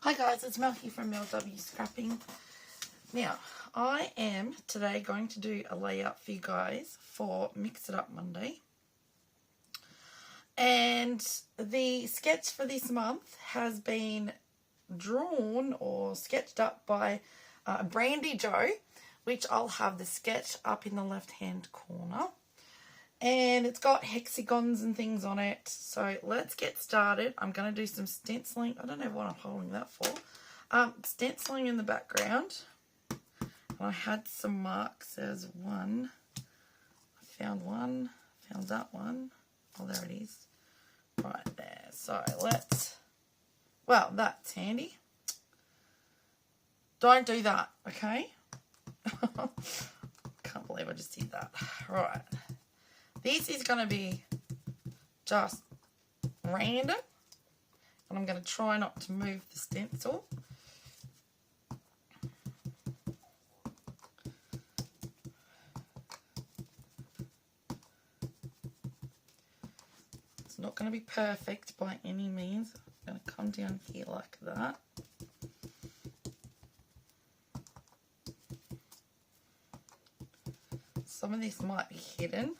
Hi guys, it's Mel here from Mel W Scrapping. Now, I am today going to do a layout for you guys for Mix It Up Monday. And the sketch for this month has been drawn or sketched up by Brandy Joe, which I'll have the sketch up in the left-hand corner. And it's got hexagons and things on it. So let's get started. I'm going to do some stenciling. I don't know what I'm holding that for. Stenciling in the background. And I had some marks. There's one. I found one. Found that one. Oh, there it is. Right there. So let's... Well, that's handy. Don't do that, okay? Can't believe I just did that. Right. This is going to be just random, and I'm going to try not to move the stencil. It's not going to be perfect by any means. I'm going to come down here like that. Some of this might be hidden.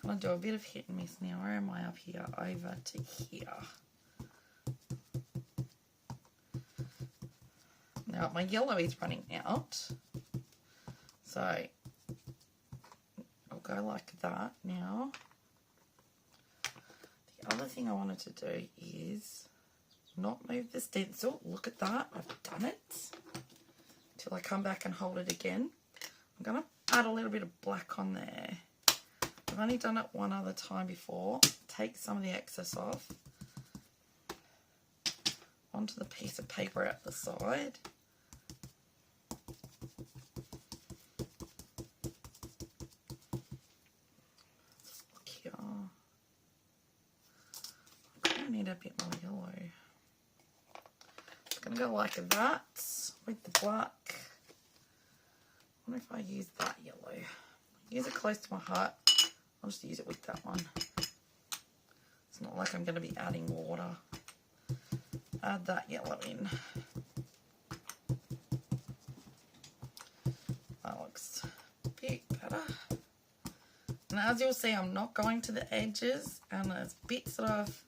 I'll do a bit of hit and miss now. Where am I up here? Over to here. Now my yellow is running out. So I'll go like that now. The other thing I wanted to do is not move the stencil. Look at that. I've done it. Until I come back and hold it again. I'm going to add a little bit of black on there. I've only done it one other time before. Take some of the excess off onto the piece of paper at the side. Look here. I kind of need a bit more yellow. It's going to go like that with the black. I wonder if I use that yellow. Use it close to my heart. I'll just use it with that one. It's not like I'm going to be adding water. Add that yellow in. That looks a bit better. And as you'll see, I'm not going to the edges, and there's bits that I've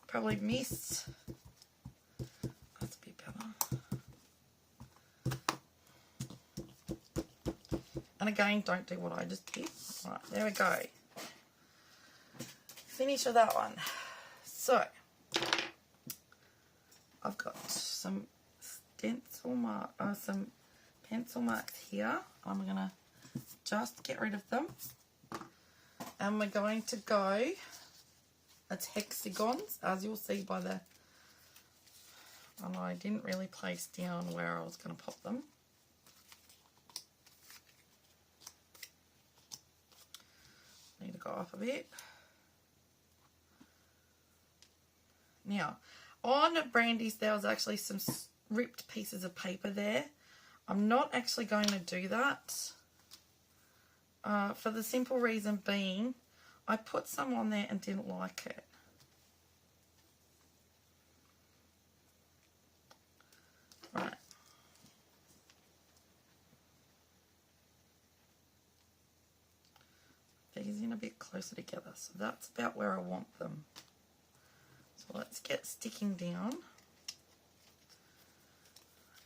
probably missed. That's a bit better. And again, don't do what I just did. Right, there we go. Finish with that one. So I've got some some pencil marks here. I'm gonna just get rid of them, and we're going to go. It's hexagons, as you'll see by the. And I didn't really place down where I was going to pop them. Need to go up a bit. Now, on Brandy's, there was actually some ripped pieces of paper there. I'm not actually going to do that for the simple reason being I put some on there and didn't like it. Right. These in a bit closer together, so that's about where I want them. So let's get sticking down.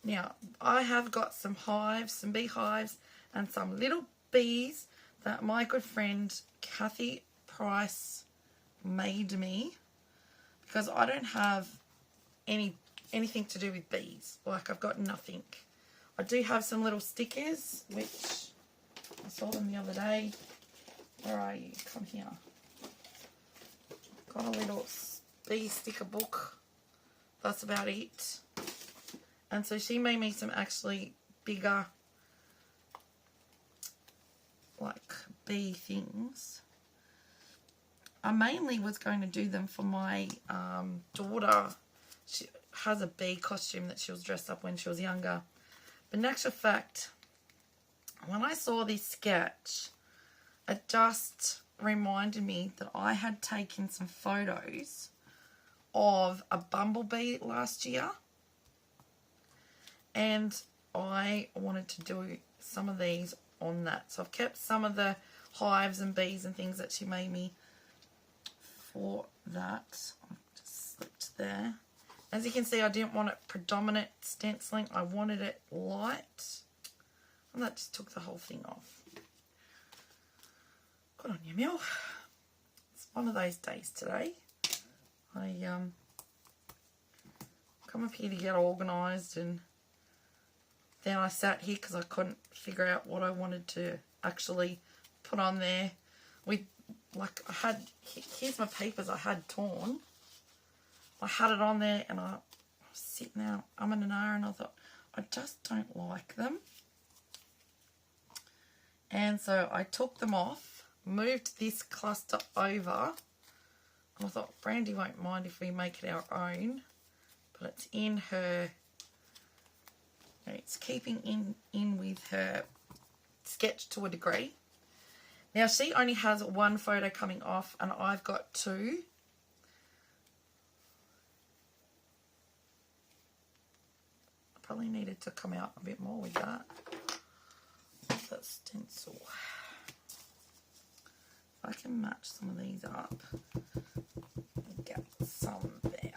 Now, I have got some hives, some beehives, and some little bees that my good friend Kathy Price made me, because I don't have anything to do with bees. Like, I've got nothing. I do have some little stickers, which I saw them the other day. Where are you? Come here. Got a little bee sticker book. That's about it. And so she made me some actually bigger, like, bee things. I mainly was going to do them for my daughter. She has a bee costume that she was dressed up when she was younger. But in actual fact, when I saw this sketch, it just reminded me that I had taken some photos of a bumblebee last year, and I wanted to do some of these on that. So I've kept some of the hives and bees and things that she made me for that. I've just slipped there. As you can see, I didn't want it predominant stenciling. I wanted it light. And that just took the whole thing off. Good on you, Mill. It's one of those days today. I come up here to get organised, and then I sat here because I couldn't figure out what I wanted to actually put on there. With, like, I had, here's my papers I had torn. I had it on there, and I was sitting there, I'm in an hour, and I thought, I just don't like them. And so I took them off, moved this cluster over, and I thought, Brandy won't mind if we make it our own, but it's in her, it's keeping in with her sketch to a degree. Now, she only has one photo coming off, and I've got two. Probably needed to come out a bit more with that. That stencil. If I can match some of these up, get some there.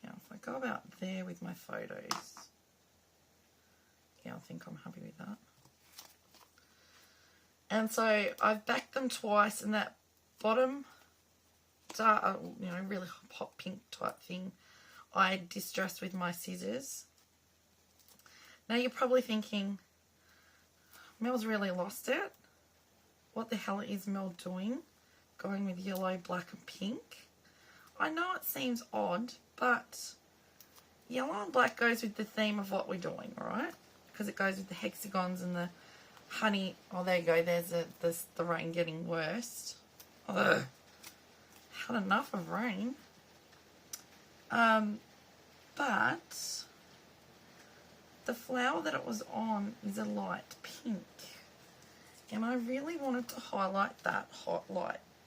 Now, if I go about there with my photos, yeah, I think I'm happy with that. And so I've backed them twice, and that bottom dark, really hot pink type thing, I distressed with my scissors. Now you're probably thinking, Mel's really lost it. What the hell is Mel doing? Going with yellow, black and pink? I know it seems odd, but yellow and black goes with the theme of what we're doing, right? Because it goes with the hexagons and the honey. Oh, there you go. There's the rain getting worse. Ugh. Had enough of rain. But the flower that it was on is a light pink, and I really wanted to highlight that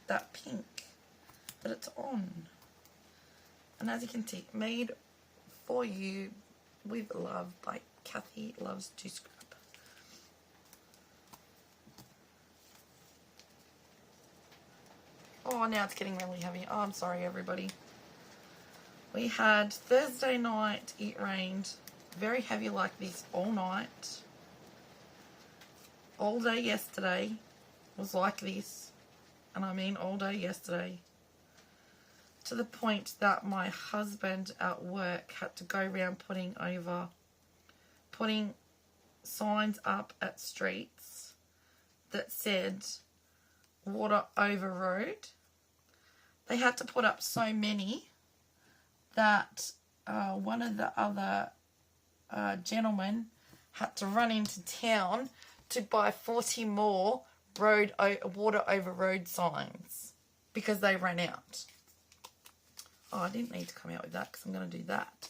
that pink that it's on. And as you can see, made for you with love by Kathy Loves to Scrap. Oh, now it's getting really heavy. Oh, I'm sorry, everybody. We had Thursday night, it rained very heavy like this all night. All day yesterday was like this. And I mean all day yesterday. To the point that my husband at work had to go around putting signs up at streets that said water over road. They had to put up so many that one of the other gentlemen had to run into town to buy 40 more water over road signs because they ran out. Oh, I didn't need to come out with that because I'm going to do that.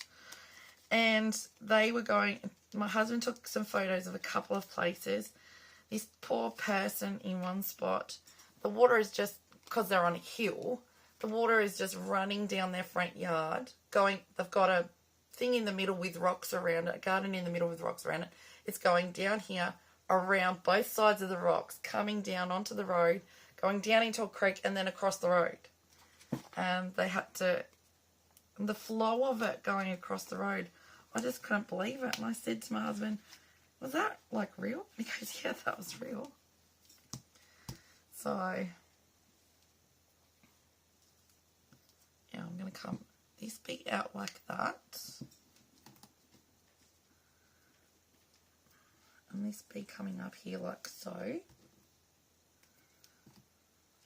And they were going, my husband took some photos of a couple of places. This poor person in one spot, the water is just, because they're on a hill, the water is just running down their front yard, they've got a thing in the middle with rocks around it, a garden in the middle with rocks around it. It's going down here, around both sides of the rocks, coming down onto the road, going down into a creek, and then across the road. And they had to, the flow of it going across the road, I just couldn't believe it. And I said to my husband, was that like real? And he goes, yeah, that was real. So, yeah, I'm going to come this bit out like that. And this bit coming up here like so.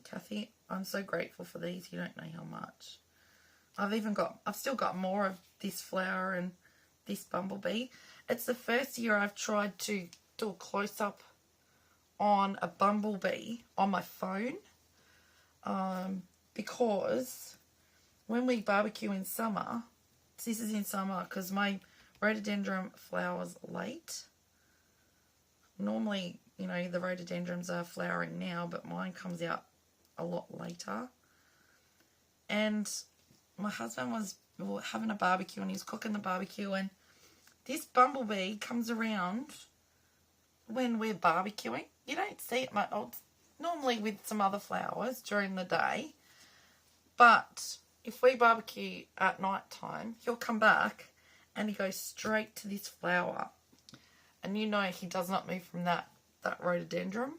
Kathy, I'm so grateful for these. You don't know how much. I've still got more of this flower and this bumblebee. It's the first year I've tried to do a close-up on a bumblebee on my phone, because when we barbecue in summer, this is in summer because my rhododendron flower's late. Normally you know, the rhododendrons are flowering now, but mine comes out a lot later. And my husband was having a barbecue, and he was cooking the barbecue, and this bumblebee comes around when we're barbecuing. You don't see it much, normally with some other flowers during the day, but if we barbecue at night time, he'll come back and he goes straight to this flower, and you know he does not move from that rhododendron.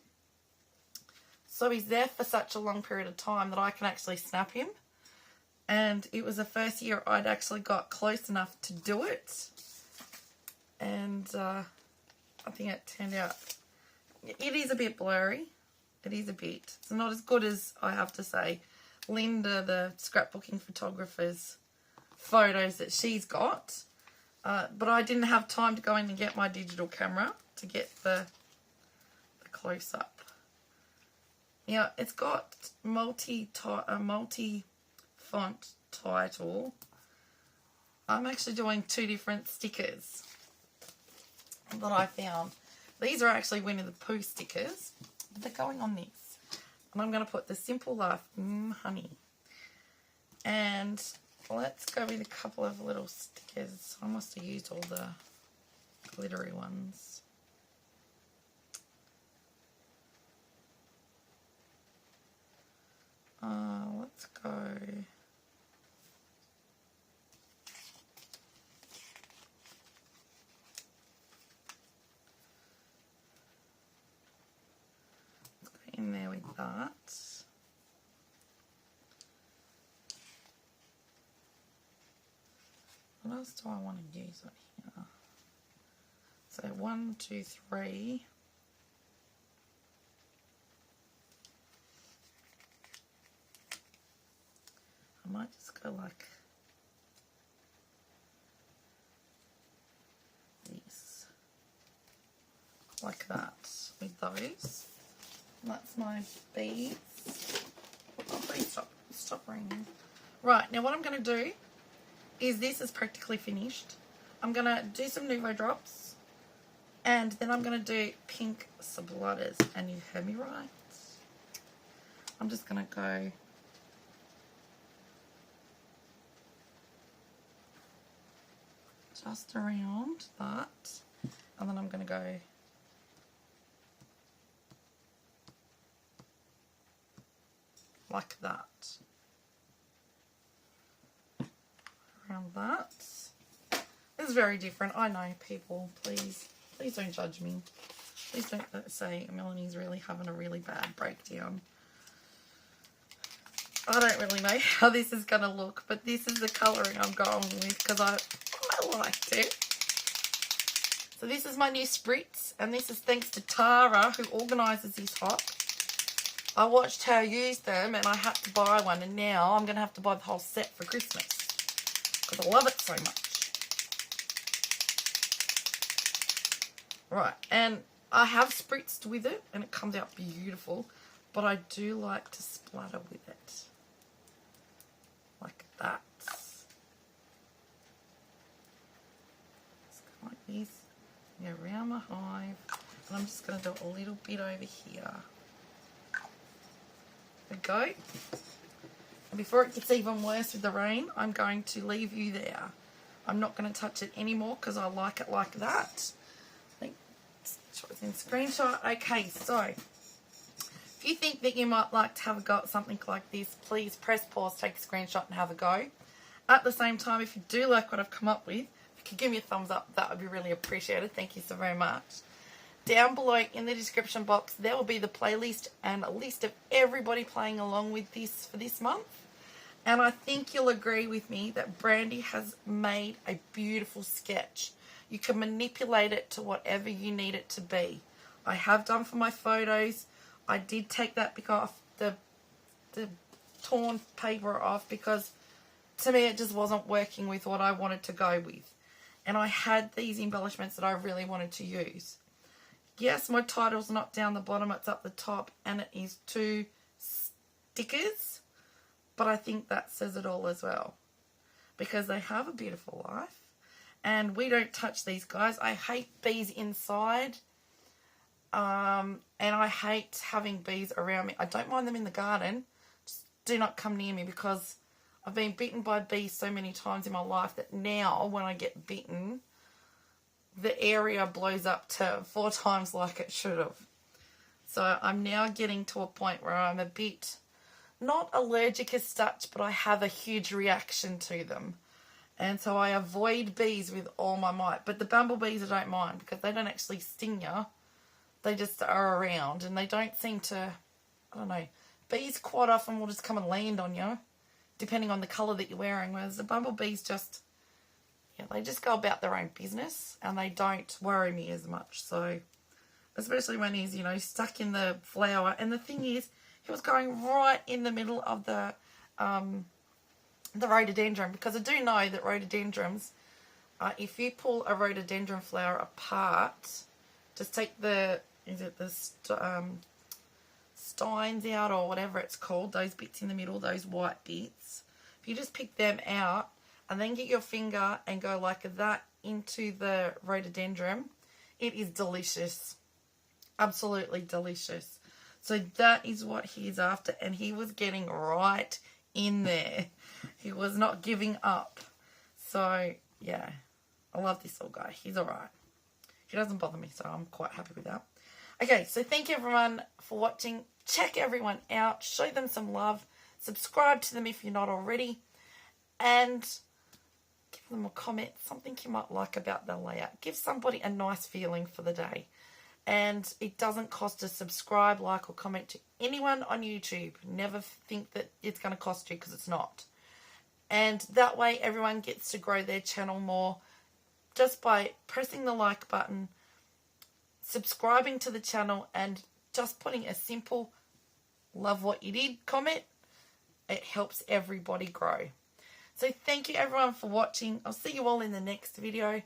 So he's there for such a long period of time that I can actually snap him. And it was the first year I'd actually got close enough to do it. And I think it turned out, it is a bit blurry. It is a bit. It's not as good as, I have to say, Linda, the scrapbooking photographer's photos that she's got. But I didn't have time to go in and get my digital camera to get the close-up. Yeah, it's got multi-font title. I'm actually doing 2 different stickers that I found. These are actually Winnie the Pooh stickers, but they're going on this. And I'm going to put the Simple Life Honey. And let's go with a couple of little stickers. I must have used all the glittery ones. Let's go. Let's go in there with that. What else do I want to use on here? So 1, 2, 3. I might just go like this, like that, with those. And that's my beads. Oh, please stop ringing. Right, now what I'm going to do is, this is practically finished. I'm going to do some Nuvo drops, and then I'm going to do pink sublighers, and you heard me right. I'm just going to go just around that, and then I'm going to go like that, around that. It's very different, I know, people, please don't judge me. Please don't say Melanie's really having a really bad breakdown. I don't really know how this is going to look, but this is the colouring I'm going with because I liked it. So this is my new spritz, and this is thanks to Tara, who organises this hop. I watched her use them and I had to buy one, and now I'm going to have to buy the whole set for Christmas because I love it so much. Right, and I have spritzed with it and it comes out beautiful, but I do like to splatter with it. Like that. Like this, go around my hive, and I'm just going to do a little bit over here. There we go. And before it gets even worse with the rain, I'm going to leave you there. I'm not going to touch it anymore because I like it like that. I think it's in screenshot. Okay, so if you think that you might like to have a go at something like this, please press pause, take a screenshot and have a go. At the same time, if you do like what I've come up with, if you could give me a thumbs up, that would be really appreciated. Thank you so very much. Down below in the description box, there will be the playlist and a list of everybody playing along with this for this month. And I think you'll agree with me that Brandy has made a beautiful sketch. You can manipulate it to whatever you need it to be. I have done for my photos. I did take that off the torn paper off because to me it just wasn't working with what I wanted to go with. And I had these embellishments that I really wanted to use. Yes, my title's not down the bottom, it's up the top, and it is 2 stickers. But I think that says it all as well. Because they have a beautiful life. And we don't touch these guys. I hate bees inside. And I hate having bees around me. I don't mind them in the garden. Just do not come near me, because I've been bitten by bees so many times in my life that now when I get bitten, the area blows up to 4 times like it should have. So I'm now getting to a point where I'm a bit, not allergic as such, but I have a huge reaction to them. And so I avoid bees with all my might. But the bumblebees I don't mind, because they don't actually sting you. They just are around, and they don't seem to, I don't know, bees quite often will just come and land on you, depending on the colour that you're wearing, whereas the bumblebees just, yeah, they just go about their own business, and they don't worry me as much. So, especially when he's, you know, stuck in the flower. And the thing is, he was going right in the middle of the rhododendron, because I do know that rhododendrons, if you pull a rhododendron flower apart, just take the, steins out, or whatever it's called, those bits in the middle, those white bits. If you just pick them out and then get your finger and go like that into the rhododendron, it is delicious. Absolutely delicious. So that is what he's after, and he was getting right in there. He was not giving up. So, yeah, I love this little guy. He's all right. He doesn't bother me, so I'm quite happy with that. Okay, so thank you everyone for watching. Check everyone out. Show them some love. Subscribe to them if you're not already. And give them a comment, something you might like about the layout. Give somebody a nice feeling for the day. And it doesn't cost to subscribe, like, or comment to anyone on YouTube. Never think that it's going to cost you, because it's not. And that way everyone gets to grow their channel more, just by pressing the like button, subscribing to the channel, and just putting a simple "love what you did" comment. It helps everybody grow. So thank you everyone for watching. I'll see you all in the next video.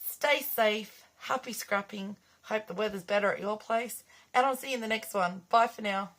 Stay safe. Happy scrapping. Hope the weather's better at your place. And I'll see you in the next one. Bye for now.